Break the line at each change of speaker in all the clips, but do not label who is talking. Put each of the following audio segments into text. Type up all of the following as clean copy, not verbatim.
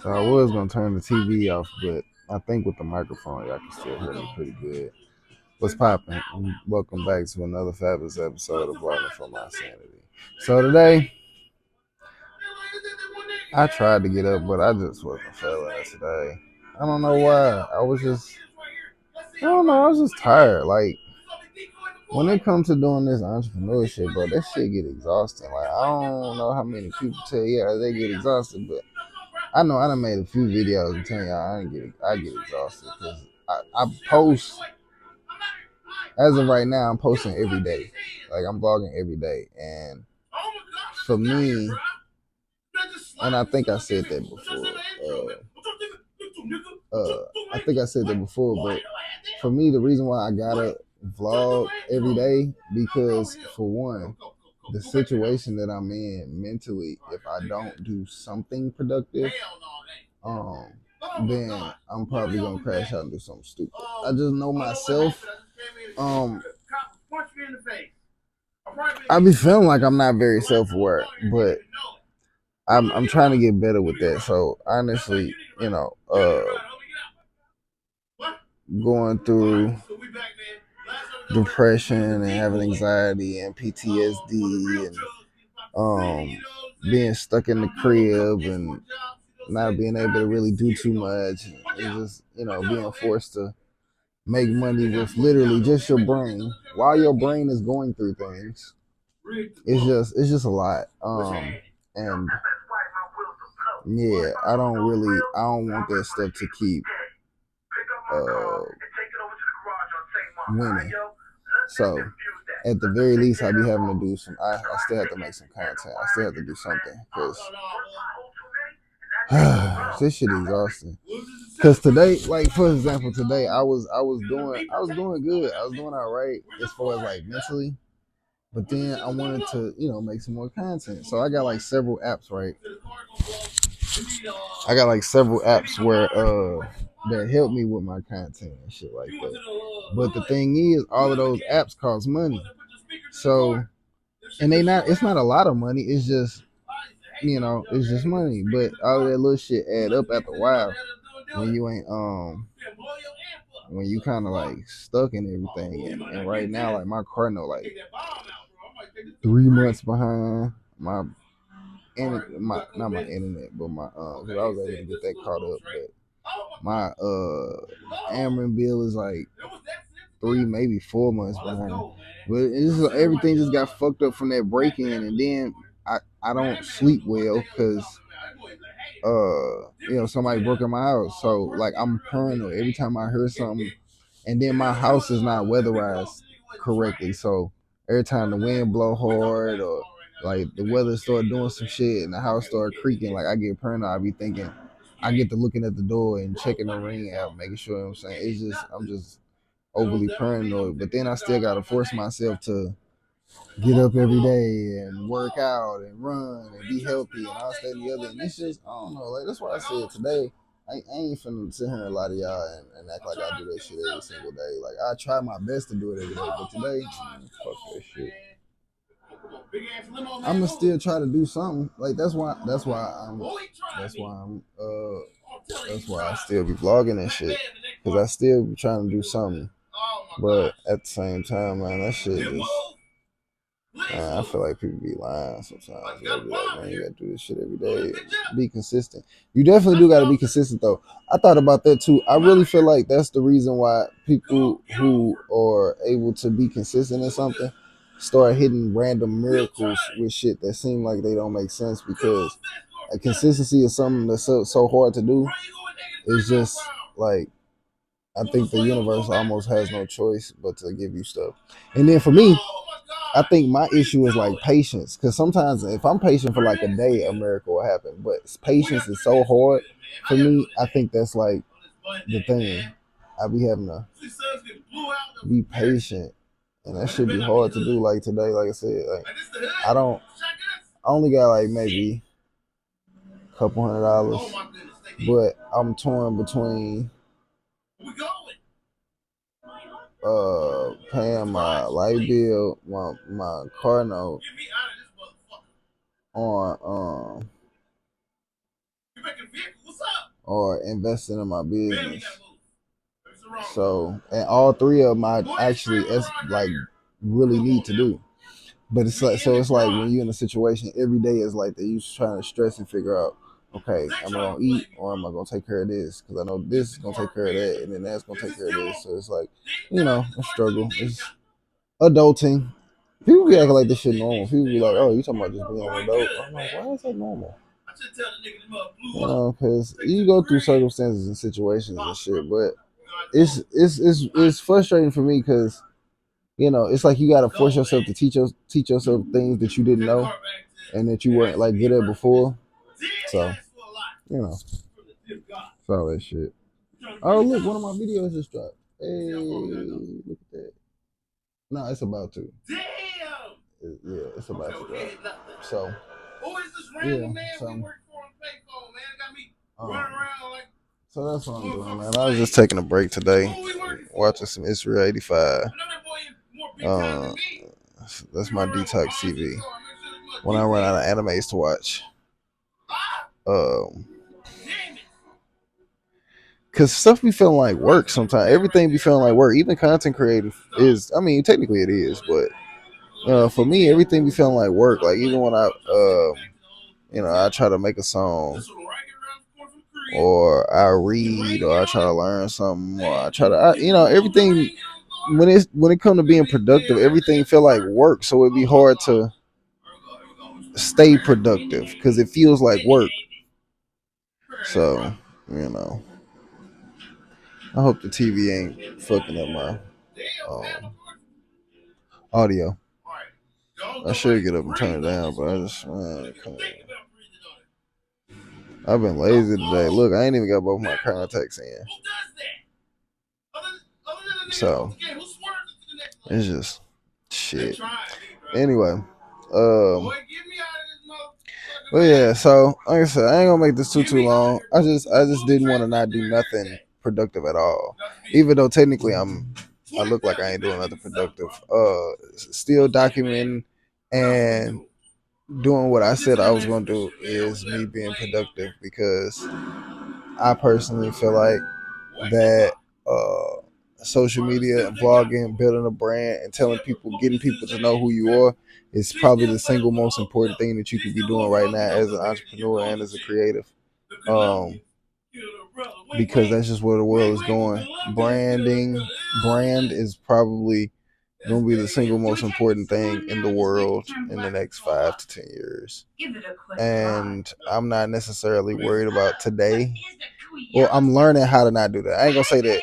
So I was gonna turn the TV off, but I think with the microphone, y'all can still hear me pretty good. What's poppin'? Welcome back to another fabulous episode of For My Sanity. So today, I tried to get up, but I just wasn't feeling it today. I don't know why. I don't know. I was just tired. Like when it comes to doing this entrepreneurship, bro, that shit get exhausting. Like I don't know how many people tell you they get exhausted, but I know I done made a few videos and telling y'all I get exhausted because I post as of right now. I'm posting every day, like I'm vlogging every day, and for me, and I think I said that before. I think I said that before, but for me, the reason why I gotta vlog every day because for one, the situation that I'm in mentally, if I don't do something productive, um, then I'm probably gonna crash out and do something stupid. I just know myself. Um, I be feeling like I'm not very self-aware, but I'm trying to get better with that. So honestly, going through depression and having anxiety and PTSD and being stuck in the crib and not being able to really do too much. It's just, being forced to make money with literally just your brain while your brain is going through things. It's just a lot. And yeah, I don't want that stuff to keep uh winning. So at the very least, I be having to do some. I still have to make some content. I still have to do something because this shit exhausting. Cause today, like for example, today I was doing good. I was doing all right as far as like mentally. But then I wanted to, make some more content. So I got like several apps, right? I got like several apps where that help me with my content and shit like that. But the thing is, all of those apps cost money. So and it's not a lot of money. It's just it's just money. But all of that little shit add up after a while when you ain't when you kind of like stuck in everything. And right now, like my car note like 3 months behind. My not my internet, but my because I was able to get that caught up. But my Ameren bill is like 3, maybe 4 months behind. But everything just got fucked up from that break in, and then I don't sleep well because somebody broke in my house. So like I'm paranoid every time I hear something, and then my house is not weatherized correctly. So every time the wind blow hard or like the weather start doing some shit and the house start creaking, like I get paranoid. I be thinking, I get to looking at the door and checking the ring out, making sure. You know what I'm saying, I'm just overly paranoid. But then I still gotta force myself to get up every day and work out and run and be healthy and all that and the other. And it's just, I don't know, like that's why I said today, I ain't finna sit here and lie to y'all and act like I do that shit every single day. Like I try my best to do it every day, but today, fuck that shit. I'ma still try to do something. Like that's why I still be vlogging and shit. Cause I still be trying to do something. But at the same time, man, that shit just I feel like people be lying sometimes. They be like, man, you gotta do this shit every day. Be consistent. You definitely do gotta be consistent though. I thought about that too. I really feel like that's the reason why people who are able to be consistent in something start hitting random miracles with shit that seem like they don't make sense because consistency is something that's so hard to do. It's just like I think the universe almost has no choice but to give you stuff. And then for me, I think my issue is like patience. Because sometimes if I'm patient for like a day, a miracle will happen. But patience is so hard for me. I think that's like the thing. I be having to be patient. And that should be hard to do like today. Like I said, like I don't I only got like maybe a couple $100. But I'm torn between paying my light bill, my car note on or investing in my business. So, and all three of them I actually like really need to do. But it's like, so it's like when you're in a situation, every day is like that you trying to stress and figure out, okay, am I gonna eat or am I gonna take care of this? Because I know this is gonna take care of that, and then that's gonna take care of this. So it's like, a struggle. It's adulting. People be acting like this shit normal. People be like, "Oh, you talking about just being an adult?" I'm like, why is that normal? Because you go through circumstances and situations and shit, but it's frustrating for me because it's like you gotta force yourself to teach yourself things that you didn't know and that you weren't like good at before. So it's all that shit. Oh look, one of my videos just dropped. Hey, look at that. No, it's about to. Yeah, it's about to drop. So yeah, um, so that's what I'm doing, man. I was just taking a break today, watching some Israel 85. Uh, that's my detox TV. When I run out of animes to watch, um, cause stuff be feeling like work sometimes. Everything be feeling like work. Even content creating is. I mean, technically it is, but for me, everything be feeling like work. Like even when I try to make a song, or I read, or I try to learn something, or I try to, everything. When it comes to being productive, everything feel like work. So it'd be hard to stay productive because it feels like work. So you know, I hope the TV ain't fucking up my audio. I should get up and turn it down, but I just I've been lazy today. Look, I ain't even got both my contacts in. So it's just shit. Anyway, but yeah. So like I said, I ain't gonna make this too long. I just didn't want to not do nothing productive at all. Even though technically I look like I ain't doing nothing productive. Still documenting and doing what I said I was gonna do is me being productive because I personally feel like that social media and blogging, building a brand, and getting people to know who you are is probably the single most important thing that you could be doing right now as an entrepreneur and as a creative. Um, because that's just where the world is going. Brand is probably going to be the single most important thing in the world in the next 5 to 10 years. And I'm not necessarily worried about today. Well, I'm learning how to not do that. I ain't gonna say that.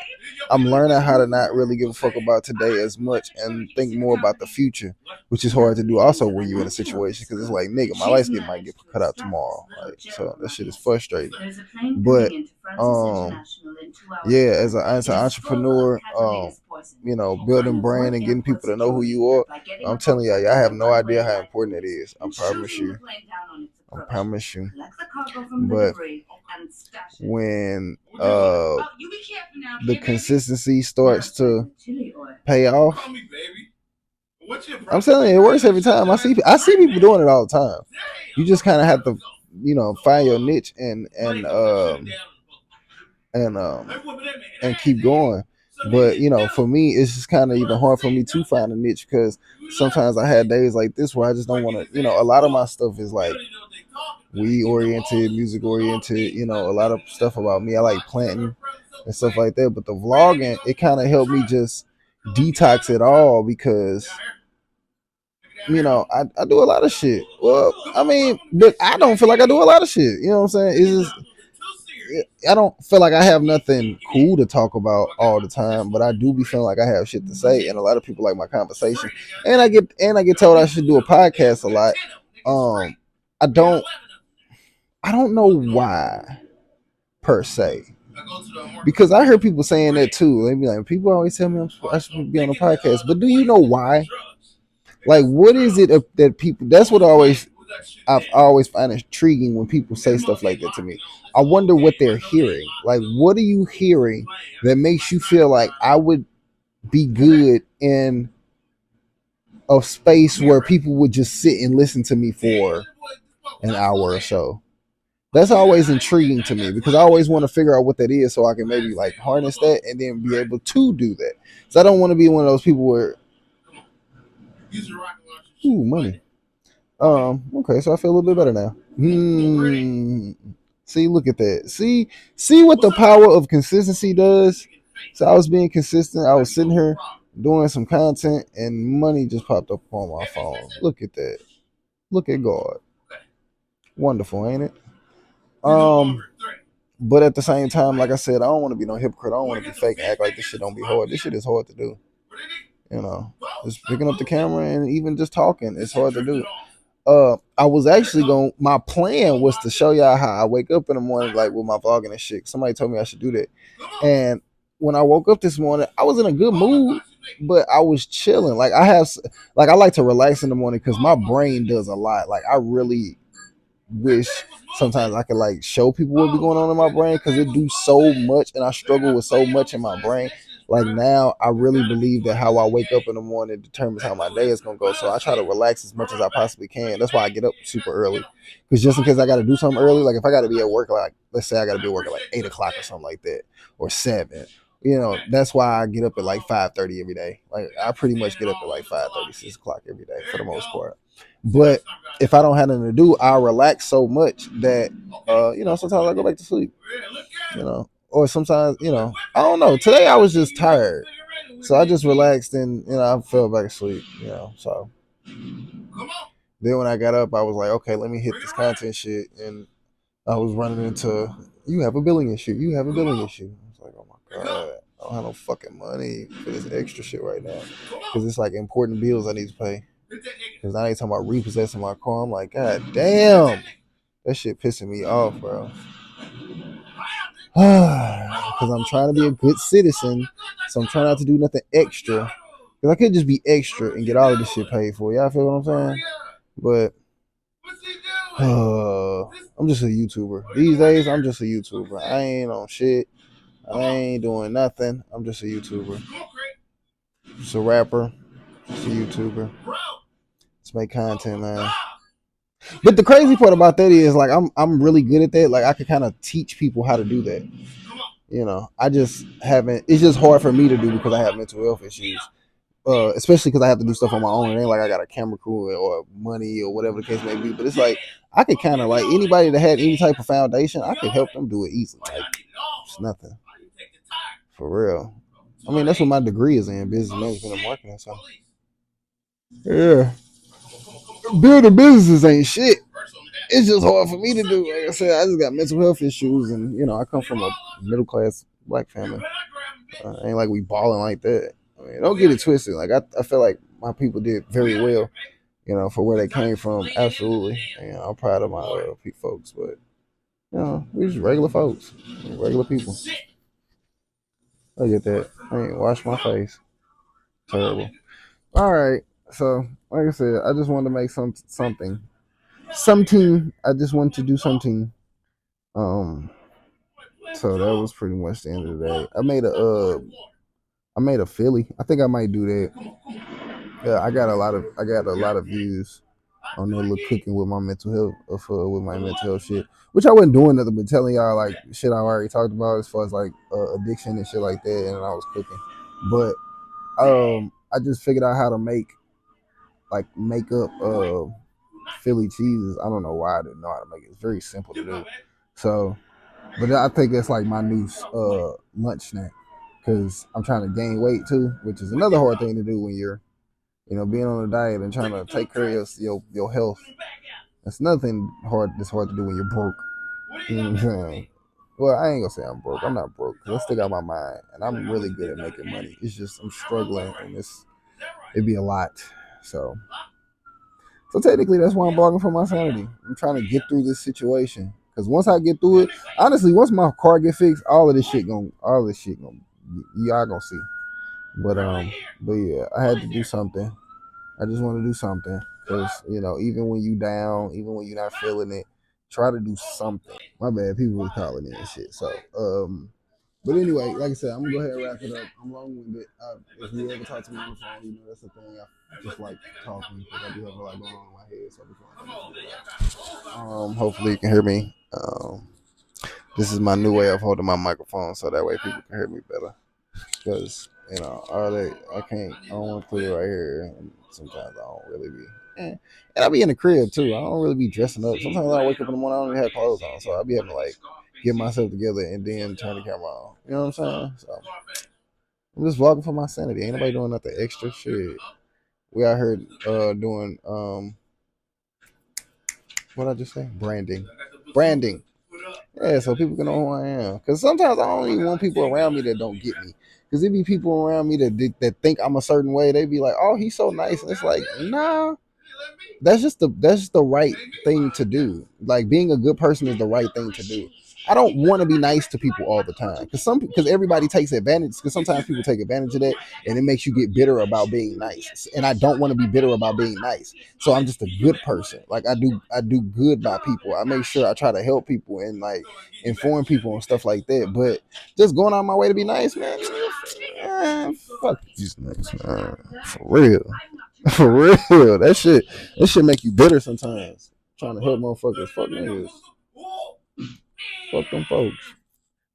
I'm learning how to not really give a fuck about today as much and think more about the future, which is hard to do also when you're in a situation because it's like, nigga, my lights might get cut out tomorrow. Like, so that shit is frustrating. But yeah, as an entrepreneur, building brand and getting people to know who you are, I'm telling y'all have no idea how important it is. I promise you. I promise you. But when the consistency starts to pay off, I'm telling you, it works every time. I see people doing it all the time. You just kind of have to, find your niche and keep going. But for me, it's just kind of even hard for me to find a niche because sometimes I had days like this where I just don't want to. A lot of my stuff is like weed oriented, music oriented. A lot of stuff about me. I like planting and stuff like that. But the vlogging, it kind of helped me just detox it all because I do a lot of shit. Well, I mean, but I don't feel like I do a lot of shit. You know what I'm saying? It's just I don't feel like I have nothing cool to talk about all the time, but I do be feeling like I have shit to say, and a lot of people like my conversation. And I get told I should do a podcast a lot. I don't know why per se, because I heard people saying that too. They be like, people always tell me I should be on a podcast, but do you know why? Like, what is it that people? That's what I've always find intriguing when people say stuff like that to me. I wonder what they're hearing. Like, what are you hearing that makes you feel like I would be good in a space where people would just sit and listen to me for an hour or so? That's always intriguing to me because I always want to figure out what that is so I can maybe like harness that and then be able to do that. So I don't want to be one of those people where ooh money. Okay, so I feel a little bit better now. See, look at that. See what the power of consistency does. So I was being consistent. I was sitting here doing some content, and money just popped up on my phone. Look at that. Look at God. Wonderful, ain't it? Um, but at the same time, like I said, I don't want to be no hypocrite. I don't want to be fake and act like this shit don't be hard. This shit is hard to do. You know, just picking up the camera and even just talking, it's hard to do. I was actually going. My plan was to show y'all how I wake up in the morning, like with my vlogging and shit. Somebody told me I should do that, and when I woke up this morning, I was in a good mood, but I was chilling. Like I like to relax in the morning because my brain does a lot. Like I really wish sometimes I could like show people what be going on in my brain because it do so much, and I struggle with so much in my brain. Like now, I really believe that how I wake up in the morning determines how my day is gonna go. So I try to relax as much as I possibly can. That's why I get up super early, because just in case I got to do something early, like if I got to be at work, like let's say I got to be at work at like 8 o'clock or something like that, or 7. You know, that's why I get up at like 5:30 every day. Like I pretty much get up at like 5:30, 6 o'clock every day for the most part. But if I don't have nothing to do, I relax so much that sometimes I go back to sleep. Or sometimes I don't know. Today I was just tired, so I just relaxed and I fell back asleep. So then when I got up, I was like, okay, let me hit this content shit, and I was running into you have a billing issue. You have a billing issue. I was like, oh my god, I don't have no fucking money for this extra shit right now because it's like important bills I need to pay. Because now they talking about repossessing my car. I'm like, god damn, that shit pissing me off, bro. Because I'm trying to be a good citizen, so I'm trying not to do nothing extra. Because I could just be extra and get all of this shit paid for. Y'all feel what I'm saying? But I'm just a YouTuber. These days, I'm just a YouTuber. I ain't on shit. I ain't doing nothing. I'm just a YouTuber. Just a rapper. Just a YouTuber. Just make content, man. But the crazy part about that is like I'm really good at that. Like I could kind of teach people how to do that. I just haven't. It's just hard for me to do because I have mental health issues. Especially because I have to do stuff on my own. It ain't like I got a camera crew or money or whatever the case may be. But it's like I could kind of like anybody that had any type of foundation, I could help them do it easily. Like it's nothing for real. I mean, that's what my degree is in, business management and marketing. So yeah, building businesses ain't shit. It's just hard for me to do. Like I said, I just got mental health issues, and I come from a middle class black family. Ain't like we balling like that. I mean, don't get it twisted. Like I feel like my people did very well, for where they came from. Absolutely, and I'm proud of my folks. But we just regular folks, regular people. I get that. I ain't wash my face. Terrible. All right. So, like I said, I just wanted to make something. I just wanted to do something. Um. So that was pretty much the end of the day. I made a Philly. I think I might do that. Yeah, I got a lot of views on that little cooking with my mental health, with my mental health shit. Which I wasn't doing nothing but telling y'all like shit I already talked about as far as like addiction and shit like that, and I was cooking. But I just figured out how to make up Philly cheeses. I don't know why I didn't know how to make it. It's very simple to do. So, but I think that's like my new lunch snack because I'm trying to gain weight too, which is another hard thing to do when you're being on a diet and trying to take care of your health. That's nothing hard. That's hard to do when you're broke. You know what I'm saying? Well, I ain't gonna say I'm broke. I'm not broke because I still got my mind, and I'm really good at making money. It's just I'm struggling, and it'd be a lot. So technically, that's why I'm blogging for my sanity. I'm trying to get through this situation because once I get through it, honestly, once my car get fixed, all of this shit gonna, y'all gonna see. But yeah, I had to do something. I just want to do something because even when you down, even when you're not feeling it, try to do something. My bad, people was calling me and shit. So But anyway, like I said, I'm gonna go ahead and wrap it up. I'm long winded. If you ever talk to me on the phone, you know that's the thing. I just like talking because I do have a lot going on in my head. So hopefully you can hear me. This is my new way of holding my microphone, so that way people can hear me better. Because all they I can't. I don't want to put it right here. And sometimes I don't really be. And I be in the crib too. I don't really be dressing up. Sometimes I wake up in the morning, I don't even have clothes on, so I be having to like get myself together and then turn the camera on. You know what I'm saying? So I'm just vlogging for my sanity. Ain't nobody doing nothing extra shit. We out here doing what I just say? Branding. Branding. Yeah, so people can know who I am. Because sometimes I don't even want people around me that don't get me. Because there be people around me that think I'm a certain way. They be like, "Oh, he's so nice," and it's like, nah, that's just the right thing to do. Like being a good person is the right thing to do. I don't want to be nice to people all the time because everybody takes advantage. Because sometimes people take advantage of that, and it makes you get bitter about being nice. And I don't want to be bitter about being nice. So I'm just a good person. Like I do good by people. I make sure I try to help people and like inform people and stuff like that. But just going out my way to be nice, fuck these niggas, man. For real. For real. That shit make you bitter sometimes. Trying to help motherfuckers. Fuck niggas. Fuck them folks.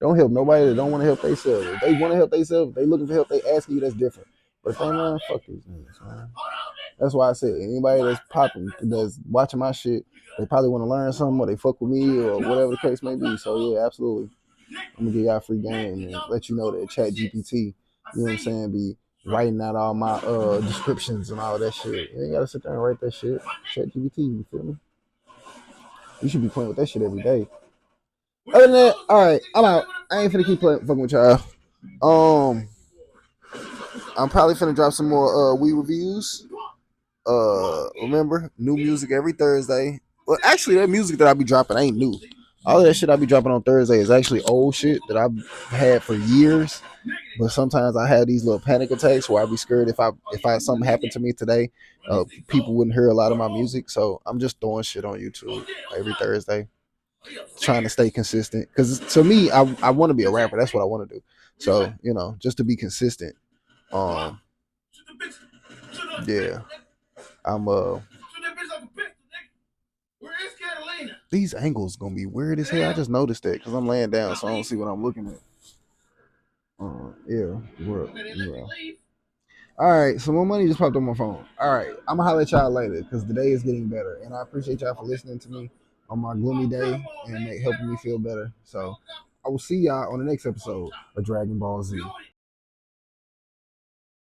Don't help nobody that don't want to help themselves. If they want to help themselves, they looking for help, they asking you, that's different. But if they man, fuck these niggas, man. That's why I said anybody that's popping, that's watching my shit, they probably want to learn something or they fuck with me or whatever the case may be. So yeah, absolutely. I'm gonna give y'all a free game and let you know that Chat GPT, you know what I'm saying, be writing out all my descriptions and all that shit. You ain't gotta sit there and write that shit. Chat GPT, you feel me? You should be playing with that shit every day. Other than that, all right, I'm out. I ain't finna keep playing fucking with y'all. Um, I'm probably finna drop some more Wii reviews. Remember, new music every Thursday. Well, actually, that music that I be dropping ain't new. All of that shit I be dropping on Thursday is actually old shit that I've had for years. But sometimes I have these little panic attacks where I be scared if I something happened to me today, people wouldn't hear a lot of my music. So I'm just throwing shit on YouTube every Thursday, trying to stay consistent. Because to me, I want to be a rapper. That's what I want to do. So just to be consistent. Um, yeah, I'm These angles gonna be weird as hell. I just noticed that because I'm laying down, so I don't see what I'm looking at. Yeah, yeah. All right, so my money just popped on my phone. All right, I'm gonna holler at y'all later because the day is getting better, and I appreciate y'all for listening to me on my gloomy day and helping me feel better. So I will see y'all on the next episode of Dragon Ball Z.